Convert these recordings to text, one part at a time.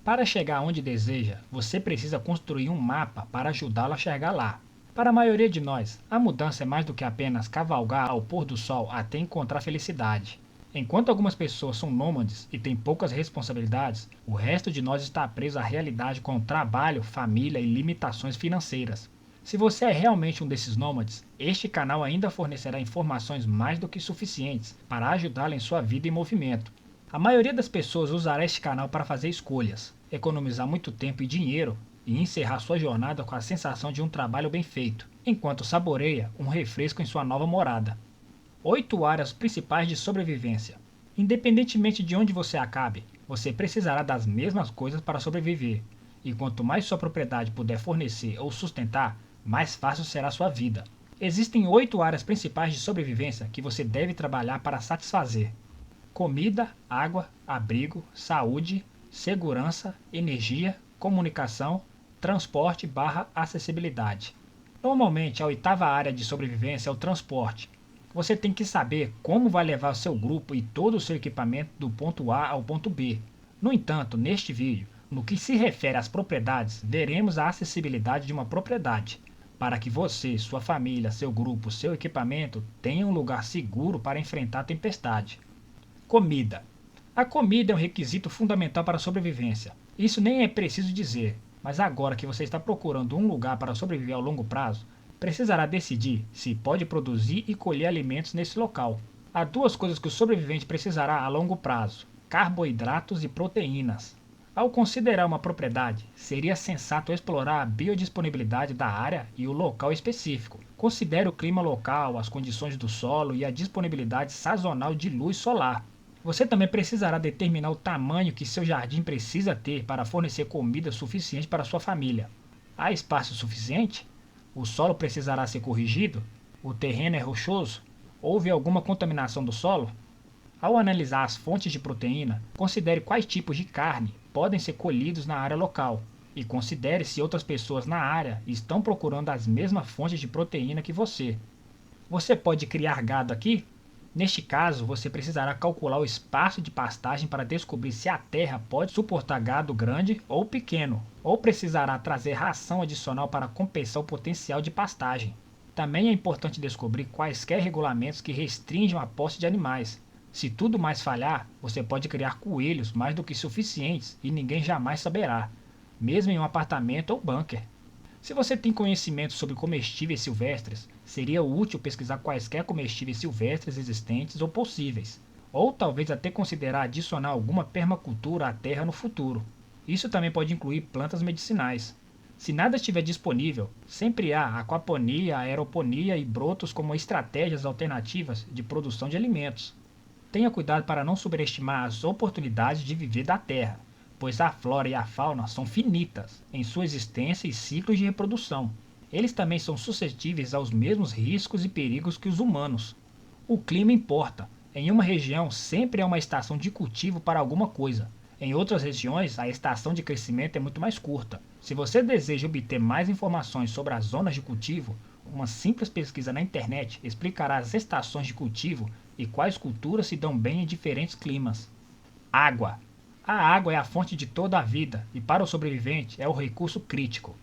Para chegar onde deseja, você precisa construir um mapa para ajudá-lo a chegar lá. Para a maioria de nós, a mudança é mais do que apenas cavalgar ao pôr do sol até encontrar felicidade. Enquanto algumas pessoas são nômades e têm poucas responsabilidades, o resto de nós está preso à realidade com trabalho, família e limitações financeiras. Se você é realmente um desses nômades, este canal ainda fornecerá informações mais do que suficientes para ajudá-lo em sua vida em movimento. A maioria das pessoas usará este canal para fazer escolhas, economizar muito tempo e dinheiro e encerrar sua jornada com a sensação de um trabalho bem feito, enquanto saboreia um refresco em sua nova morada. 8 áreas principais de sobrevivência. Independentemente de onde você acabe, você precisará das mesmas coisas para sobreviver, e quanto mais sua propriedade puder fornecer ou sustentar, mais fácil será sua vida. Existem 8 áreas principais de sobrevivência que você deve trabalhar para satisfazer: comida, água, abrigo, saúde, segurança, energia, comunicação, transporte/acessibilidade. Normalmente, a 8ª área de sobrevivência é o transporte. Você tem que saber como vai levar o seu grupo e todo o seu equipamento do ponto A ao ponto B. No entanto, neste vídeo, no que se refere às propriedades, veremos a acessibilidade de uma propriedade, para que você, sua família, seu grupo, seu equipamento tenham um lugar seguro para enfrentar a tempestade. Comida. A comida é um requisito fundamental para a sobrevivência. Isso nem é preciso dizer, mas agora que você está procurando um lugar para sobreviver ao longo prazo, precisará decidir se pode produzir e colher alimentos nesse local. Há 2 coisas que o sobrevivente precisará a longo prazo: carboidratos e proteínas. Ao considerar uma propriedade, seria sensato explorar a biodisponibilidade da área e o local específico. Considere o clima local, as condições do solo e a disponibilidade sazonal de luz solar. Você também precisará determinar o tamanho que seu jardim precisa ter para fornecer comida suficiente para sua família. Há espaço suficiente? O solo precisará ser corrigido? O terreno é rochoso? Houve alguma contaminação do solo? Ao analisar as fontes de proteína, considere quais tipos de carne podem ser colhidos na área local e considere se outras pessoas na área estão procurando as mesmas fontes de proteína que você. Você pode criar gado aqui? Neste caso, você precisará calcular o espaço de pastagem para descobrir se a terra pode suportar gado grande ou pequeno, ou precisará trazer ração adicional para compensar o potencial de pastagem. Também é importante descobrir quaisquer regulamentos que restringam a posse de animais. Se tudo mais falhar, você pode criar coelhos mais do que suficientes e ninguém jamais saberá, mesmo em um apartamento ou bunker. Se você tem conhecimento sobre comestíveis silvestres, seria útil pesquisar quaisquer comestíveis silvestres existentes ou possíveis, ou talvez até considerar adicionar alguma permacultura à terra no futuro. Isso também pode incluir plantas medicinais. Se nada estiver disponível, sempre há aquaponia, aeroponia e brotos como estratégias alternativas de produção de alimentos. Tenha cuidado para não superestimar as oportunidades de viver da terra, pois a flora e a fauna são finitas em sua existência e ciclos de reprodução. Eles também são suscetíveis aos mesmos riscos e perigos que os humanos. O clima importa. Em uma região sempre há uma estação de cultivo para alguma coisa. Em outras regiões, a estação de crescimento é muito mais curta. Se você deseja obter mais informações sobre as zonas de cultivo, uma simples pesquisa na internet explicará as estações de cultivo e quais culturas se dão bem em diferentes climas. Água. A água é a fonte de toda a vida e para o sobrevivente é o recurso crítico.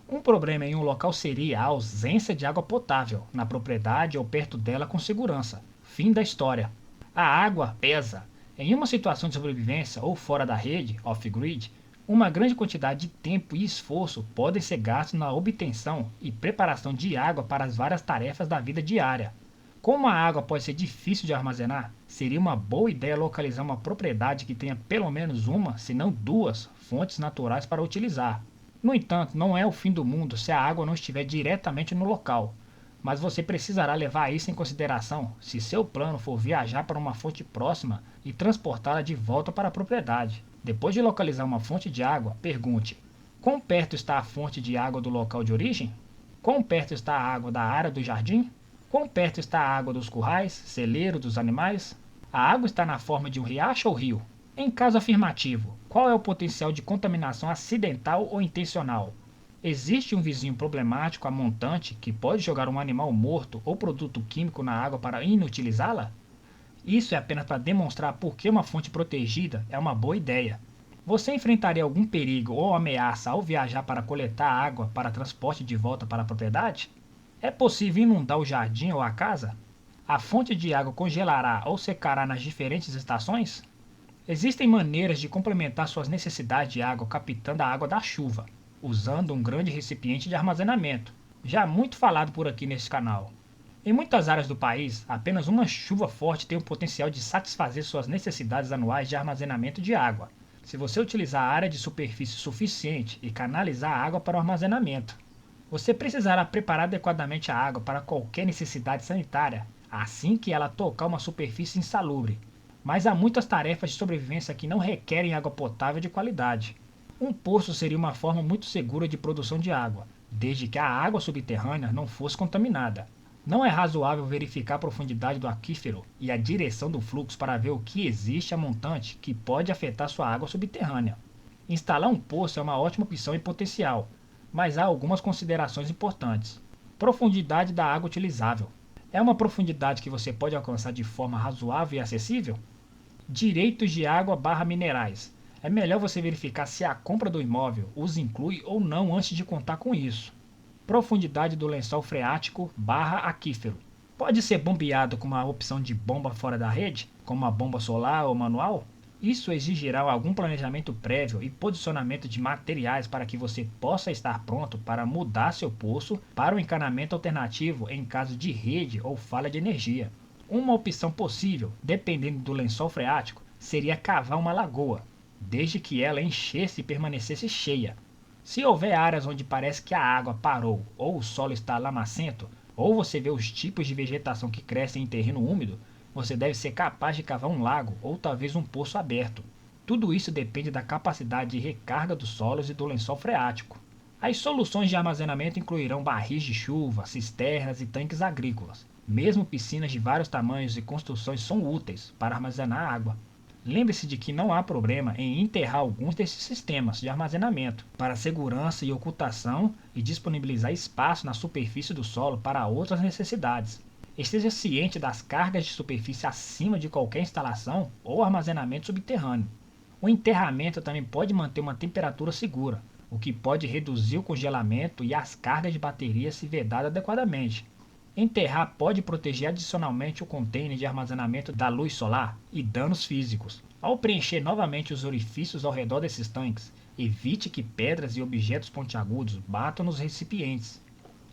Um problema em um local seria a ausência de água potável, na propriedade ou perto dela com segurança. Fim da história. A água pesa. Em uma situação de sobrevivência ou fora da rede, off-grid, uma grande quantidade de tempo e esforço podem ser gastos na obtenção e preparação de água para as várias tarefas da vida diária. Como a água pode ser difícil de armazenar, seria uma boa ideia localizar uma propriedade que tenha pelo menos uma, se não 2, fontes naturais para utilizar. No entanto, não é o fim do mundo se a água não estiver diretamente no local, mas você precisará levar isso em consideração se seu plano for viajar para uma fonte próxima e transportá-la de volta para a propriedade. Depois de localizar uma fonte de água, pergunte: quão perto está a fonte de água do local de origem? Quão perto está a água da área do jardim? Quão perto está a água dos currais, celeiro dos animais? A água está na forma de um riacho ou rio? Em caso afirmativo, qual é o potencial de contaminação acidental ou intencional? Existe um vizinho problemático a montante que pode jogar um animal morto ou produto químico na água para inutilizá-la? Isso é apenas para demonstrar por que uma fonte protegida é uma boa ideia. Você enfrentaria algum perigo ou ameaça ao viajar para coletar água para transporte de volta para a propriedade? É possível inundar o jardim ou a casa? A fonte de água congelará ou secará nas diferentes estações? Existem maneiras de complementar suas necessidades de água captando a água da chuva, usando um grande recipiente de armazenamento, já muito falado por aqui nesse canal. Em muitas áreas do país, apenas uma chuva forte tem o potencial de satisfazer suas necessidades anuais de armazenamento de água, se você utilizar a área de superfície suficiente e canalizar a água para o armazenamento. Você precisará preparar adequadamente a água para qualquer necessidade sanitária assim que ela tocar uma superfície insalubre. Mas há muitas tarefas de sobrevivência que não requerem água potável de qualidade. Um poço seria uma forma muito segura de produção de água, desde que a água subterrânea não fosse contaminada. Não é razoável verificar a profundidade do aquífero e a direção do fluxo para ver o que existe a montante que pode afetar sua água subterrânea. Instalar um poço é uma ótima opção em potencial, mas há algumas considerações importantes. Profundidade da água utilizável. É uma profundidade que você pode alcançar de forma razoável e acessível? Direitos de água/minerais. É melhor você verificar se a compra do imóvel os inclui ou não antes de contar com isso. Profundidade do lençol freático/aquífero. Pode ser bombeado com uma opção de bomba fora da rede, como uma bomba solar ou manual? Isso exigirá algum planejamento prévio e posicionamento de materiais para que você possa estar pronto para mudar seu poço para um encanamento alternativo em caso de rede ou falha de energia. Uma opção possível, dependendo do lençol freático, seria cavar uma lagoa, desde que ela enchesse e permanecesse cheia. Se houver áreas onde parece que a água parou ou o solo está lamacento, ou você vê os tipos de vegetação que crescem em terreno úmido, você deve ser capaz de cavar um lago ou talvez um poço aberto. Tudo isso depende da capacidade de recarga dos solos e do lençol freático. As soluções de armazenamento incluirão barris de chuva, cisternas e tanques agrícolas. Mesmo piscinas de vários tamanhos e construções são úteis para armazenar água. Lembre-se de que não há problema em enterrar alguns desses sistemas de armazenamento para segurança e ocultação e disponibilizar espaço na superfície do solo para outras necessidades. Esteja ciente das cargas de superfície acima de qualquer instalação ou armazenamento subterrâneo. O enterramento também pode manter uma temperatura segura, o que pode reduzir o congelamento e as cargas de bateria se vedado adequadamente. Enterrar pode proteger adicionalmente o container de armazenamento da luz solar e danos físicos. Ao preencher novamente os orifícios ao redor desses tanques, evite que pedras e objetos pontiagudos batam nos recipientes.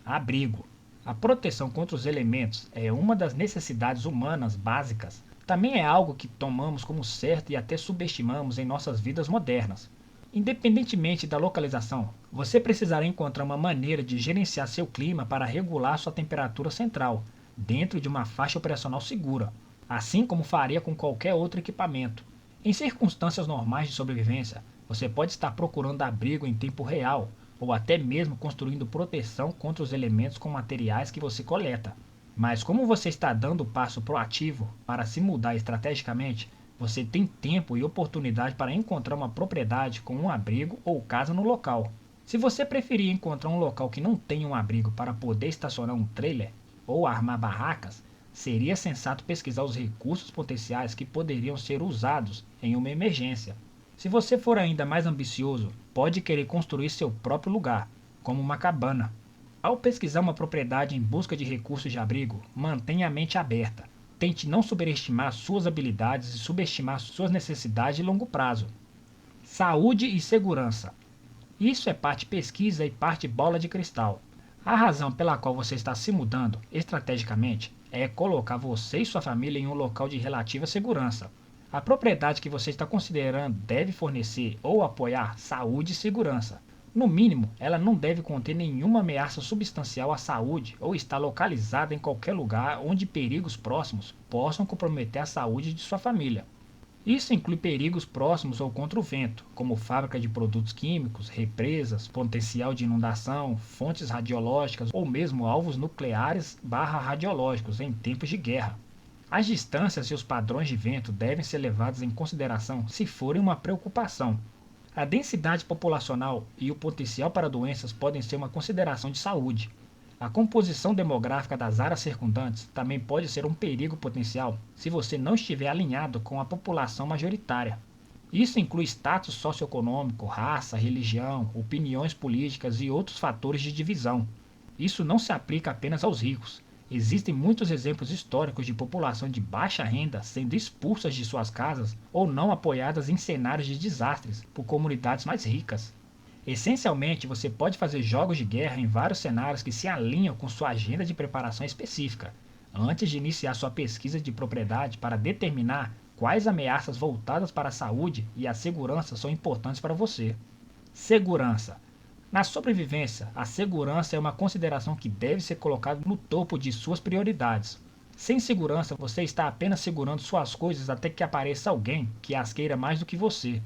Abrigo. A proteção contra os elementos é uma das necessidades humanas básicas. Também é algo que tomamos como certo e até subestimamos em nossas vidas modernas. Independentemente da localização, você precisará encontrar uma maneira de gerenciar seu clima para regular sua temperatura central, dentro de uma faixa operacional segura, assim como faria com qualquer outro equipamento. Em circunstâncias normais de sobrevivência, você pode estar procurando abrigo em tempo real, ou até mesmo construindo proteção contra os elementos com materiais que você coleta. Mas como você está dando o passo proativo para se mudar estrategicamente, você tem tempo e oportunidade para encontrar uma propriedade com um abrigo ou casa no local. Se você preferir encontrar um local que não tenha um abrigo para poder estacionar um trailer ou armar barracas, seria sensato pesquisar os recursos potenciais que poderiam ser usados em uma emergência. Se você for ainda mais ambicioso, pode querer construir seu próprio lugar, como uma cabana. Ao pesquisar uma propriedade em busca de recursos de abrigo, mantenha a mente aberta. Tente não superestimar suas habilidades e subestimar suas necessidades de longo prazo. Saúde e segurança. Isso é parte pesquisa e parte bola de cristal. A razão pela qual você está se mudando estrategicamente é colocar você e sua família em um local de relativa segurança. A propriedade que você está considerando deve fornecer ou apoiar saúde e segurança. No mínimo, ela não deve conter nenhuma ameaça substancial à saúde ou estar localizada em qualquer lugar onde perigos próximos possam comprometer a saúde de sua família. Isso inclui perigos próximos ou contra o vento, como fábrica de produtos químicos, represas, potencial de inundação, fontes radiológicas ou mesmo alvos nucleares/radiológicos em tempos de guerra. As distâncias e os padrões de vento devem ser levados em consideração se forem uma preocupação. A densidade populacional e o potencial para doenças podem ser uma consideração de saúde. A composição demográfica das áreas circundantes também pode ser um perigo potencial se você não estiver alinhado com a população majoritária. Isso inclui status socioeconômico, raça, religião, opiniões políticas e outros fatores de divisão. Isso não se aplica apenas aos ricos. Existem muitos exemplos históricos de população de baixa renda sendo expulsas de suas casas ou não apoiadas em cenários de desastres por comunidades mais ricas. Essencialmente, você pode fazer jogos de guerra em vários cenários que se alinham com sua agenda de preparação específica, antes de iniciar sua pesquisa de propriedade para determinar quais ameaças voltadas para a saúde e a segurança são importantes para você. Segurança. Na sobrevivência, a segurança é uma consideração que deve ser colocada no topo de suas prioridades. Sem segurança, você está apenas segurando suas coisas até que apareça alguém que as queira mais do que você.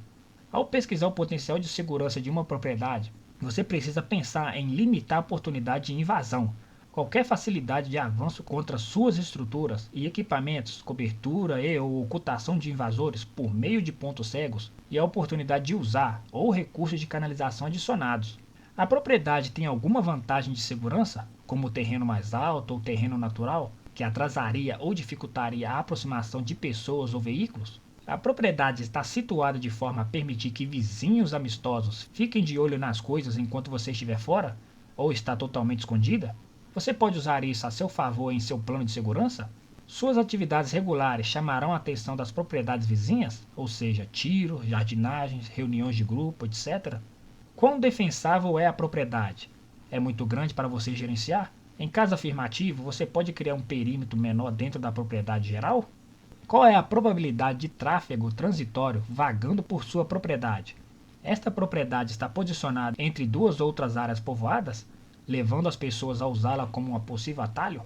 Ao pesquisar o potencial de segurança de uma propriedade, você precisa pensar em limitar a oportunidade de invasão. Qualquer facilidade de avanço contra suas estruturas e equipamentos, cobertura ou ocultação de invasores por meio de pontos cegos e a oportunidade de usar ou recursos de canalização adicionados. A propriedade tem alguma vantagem de segurança, como o terreno mais alto ou terreno natural, que atrasaria ou dificultaria a aproximação de pessoas ou veículos? A propriedade está situada de forma a permitir que vizinhos amistosos fiquem de olho nas coisas enquanto você estiver fora? Ou está totalmente escondida? Você pode usar isso a seu favor em seu plano de segurança? Suas atividades regulares chamarão a atenção das propriedades vizinhas, ou seja, tiro, jardinagens, reuniões de grupo, etc. Quão defensável é a propriedade? É muito grande para você gerenciar? Em caso afirmativo, você pode criar um perímetro menor dentro da propriedade geral? Qual é a probabilidade de tráfego transitório vagando por sua propriedade? Esta propriedade está posicionada entre duas outras áreas povoadas, levando as pessoas a usá-la como um possível atalho?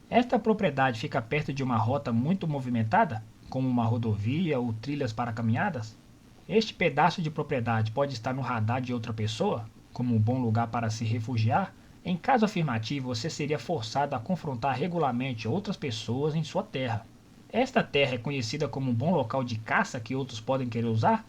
Esta propriedade fica perto de uma rota muito movimentada, como uma rodovia ou trilhas para caminhadas? Este pedaço de propriedade pode estar no radar de outra pessoa, como um bom lugar para se refugiar? Em caso afirmativo, você seria forçado a confrontar regularmente outras pessoas em sua terra. Esta terra é conhecida como um bom local de caça que outros podem querer usar?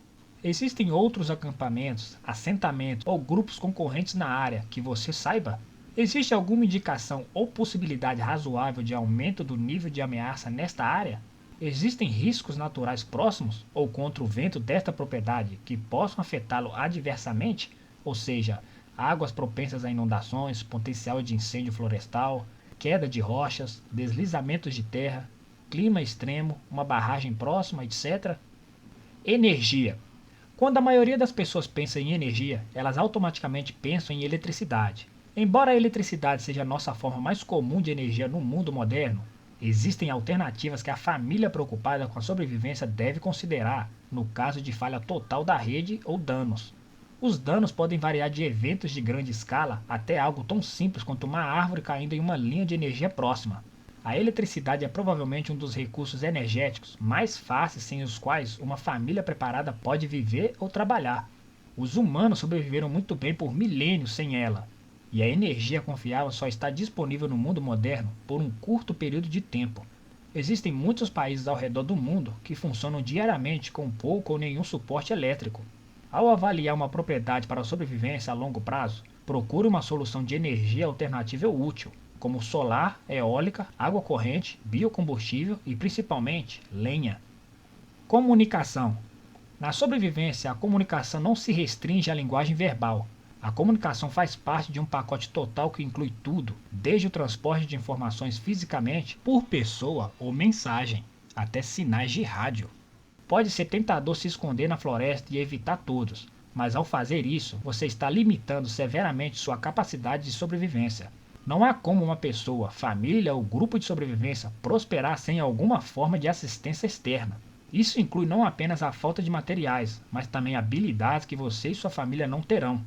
Existem outros acampamentos, assentamentos ou grupos concorrentes na área que você saiba? Existe alguma indicação ou possibilidade razoável de aumento do nível de ameaça nesta área? Existem riscos naturais próximos ou contra o vento desta propriedade que possam afetá-lo adversamente, ou seja, águas propensas a inundações, potencial de incêndio florestal, queda de rochas, deslizamentos de terra, clima extremo, uma barragem próxima, etc. Energia. Quando a maioria das pessoas pensa em energia, elas automaticamente pensam em eletricidade. Embora a eletricidade seja a nossa forma mais comum de energia no mundo moderno, existem alternativas que a família preocupada com a sobrevivência deve considerar no caso de falha total da rede ou danos. Os danos podem variar de eventos de grande escala até algo tão simples quanto uma árvore caindo em uma linha de energia próxima. A eletricidade é provavelmente um dos recursos energéticos mais fáceis sem os quais uma família preparada pode viver ou trabalhar. Os humanos sobreviveram muito bem por milênios sem ela, e a energia confiável só está disponível no mundo moderno por um curto período de tempo. Existem muitos países ao redor do mundo que funcionam diariamente com pouco ou nenhum suporte elétrico. Ao avaliar uma propriedade para a sobrevivência a longo prazo, procure uma solução de energia alternativa útil, como solar, eólica, água corrente, biocombustível e, principalmente, lenha. Comunicação. Na sobrevivência, a comunicação não se restringe à linguagem verbal. A comunicação faz parte de um pacote total que inclui tudo, desde o transporte de informações fisicamente, por pessoa ou mensagem, até sinais de rádio. Pode ser tentador se esconder na floresta e evitar todos, mas ao fazer isso, você está limitando severamente sua capacidade de sobrevivência. Não há como uma pessoa, família ou grupo de sobrevivência prosperar sem alguma forma de assistência externa. Isso inclui não apenas a falta de materiais, mas também habilidades que você e sua família não terão.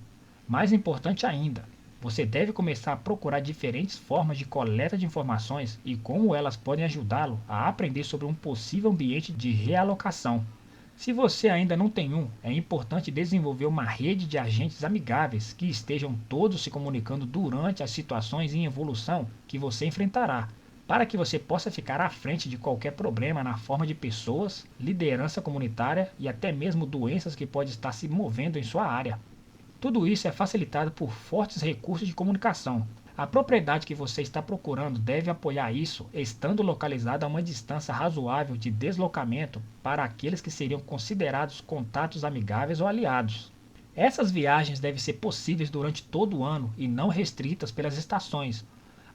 Mais importante ainda, você deve começar a procurar diferentes formas de coleta de informações e como elas podem ajudá-lo a aprender sobre um possível ambiente de realocação. Se você ainda não tem um, é importante desenvolver uma rede de agentes amigáveis que estejam todos se comunicando durante as situações em evolução que você enfrentará, para que você possa ficar à frente de qualquer problema na forma de pessoas, liderança comunitária e até mesmo doenças que podem estar se movendo em sua área. Tudo isso é facilitado por fortes recursos de comunicação. A propriedade que você está procurando deve apoiar isso, estando localizada a uma distância razoável de deslocamento para aqueles que seriam considerados contatos amigáveis ou aliados. Essas viagens devem ser possíveis durante todo o ano e não restritas pelas estações,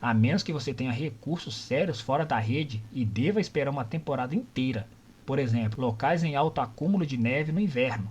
a menos que você tenha recursos sérios fora da rede e deva esperar uma temporada inteira, por exemplo, locais em alto acúmulo de neve no inverno.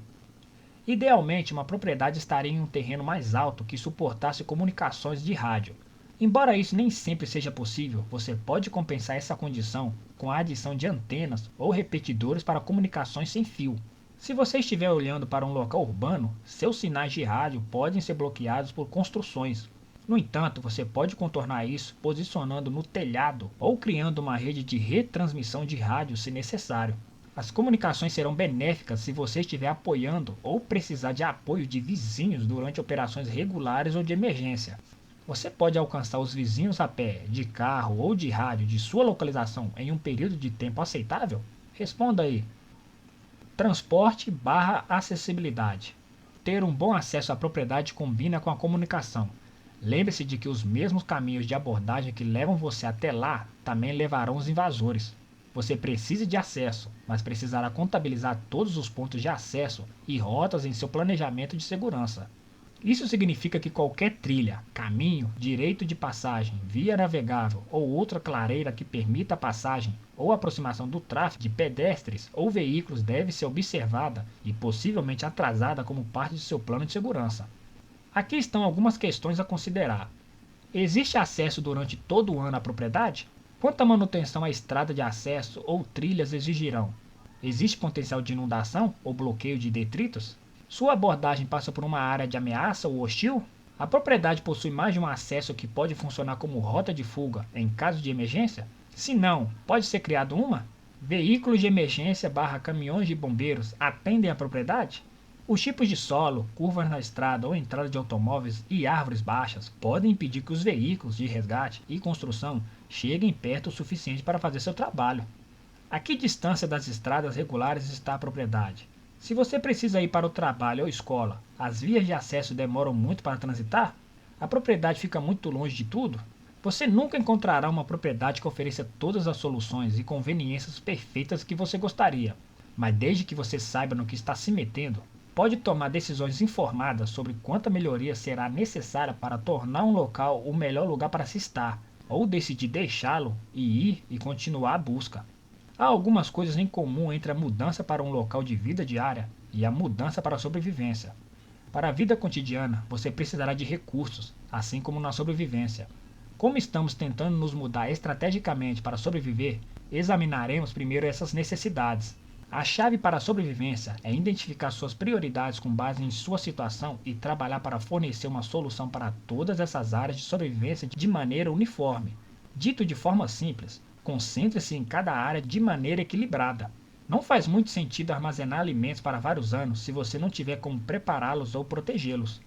Idealmente, uma propriedade estaria em um terreno mais alto que suportasse comunicações de rádio. Embora isso nem sempre seja possível, você pode compensar essa condição com a adição de antenas ou repetidores para comunicações sem fio. Se você estiver olhando para um local urbano, seus sinais de rádio podem ser bloqueados por construções. No entanto, você pode contornar isso posicionando no telhado ou criando uma rede de retransmissão de rádio se necessário. As comunicações serão benéficas se você estiver apoiando ou precisar de apoio de vizinhos durante operações regulares ou de emergência. Você pode alcançar os vizinhos a pé, de carro ou de rádio de sua localização em um período de tempo aceitável? Responda aí. Transporte/acessibilidade. Ter um bom acesso à propriedade combina com a comunicação. Lembre-se de que os mesmos caminhos de abordagem que levam você até lá também levarão os invasores. Você precisa de acesso, mas precisará contabilizar todos os pontos de acesso e rotas em seu planejamento de segurança. Isso significa que qualquer trilha, caminho, direito de passagem, via navegável ou outra clareira que permita a passagem ou aproximação do tráfego de pedestres ou veículos deve ser observada e possivelmente atrasada como parte de seu plano de segurança. Aqui estão algumas questões a considerar. Existe acesso durante todo o ano à propriedade? Quanta manutenção a estrada de acesso ou trilhas exigirão? Existe potencial de inundação ou bloqueio de detritos? Sua abordagem passa por uma área de ameaça ou hostil? A propriedade possui mais de um acesso que pode funcionar como rota de fuga em caso de emergência? Se não, pode ser criado uma? Veículos de emergência/caminhões de bombeiros atendem à propriedade? Os tipos de solo, curvas na estrada ou entrada de automóveis e árvores baixas podem impedir que os veículos de resgate e construção cheguem perto o suficiente para fazer seu trabalho. A que distância das estradas regulares está a propriedade? Se você precisa ir para o trabalho ou escola, as vias de acesso demoram muito para transitar? A propriedade fica muito longe de tudo? Você nunca encontrará uma propriedade que ofereça todas as soluções e conveniências perfeitas que você gostaria, mas desde que você saiba no que está se metendo, pode tomar decisões informadas sobre quanta melhoria será necessária para tornar um local o melhor lugar para se estar, ou decidir deixá-lo e ir e continuar a busca. Há algumas coisas em comum entre a mudança para um local de vida diária e a mudança para a sobrevivência. Para a vida cotidiana, você precisará de recursos, assim como na sobrevivência. Como estamos tentando nos mudar estrategicamente para sobreviver, examinaremos primeiro essas necessidades. A chave para a sobrevivência é identificar suas prioridades com base em sua situação e trabalhar para fornecer uma solução para todas essas áreas de sobrevivência de maneira uniforme. Dito de forma simples, concentre-se em cada área de maneira equilibrada. Não faz muito sentido armazenar alimentos para vários anos se você não tiver como prepará-los ou protegê-los.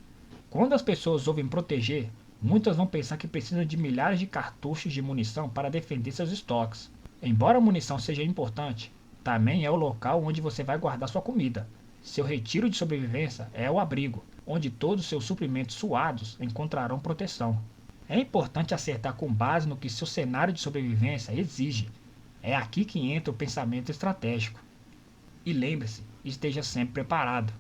Quando as pessoas ouvem proteger, muitas vão pensar que precisam de milhares de cartuchos de munição para defender seus estoques. Embora a munição seja importante, também é o local onde você vai guardar sua comida. Seu retiro de sobrevivência é o abrigo, onde todos os seus suprimentos suados encontrarão proteção. É importante acertar com base no que seu cenário de sobrevivência exige. É aqui que entra o pensamento estratégico. E lembre-se, esteja sempre preparado.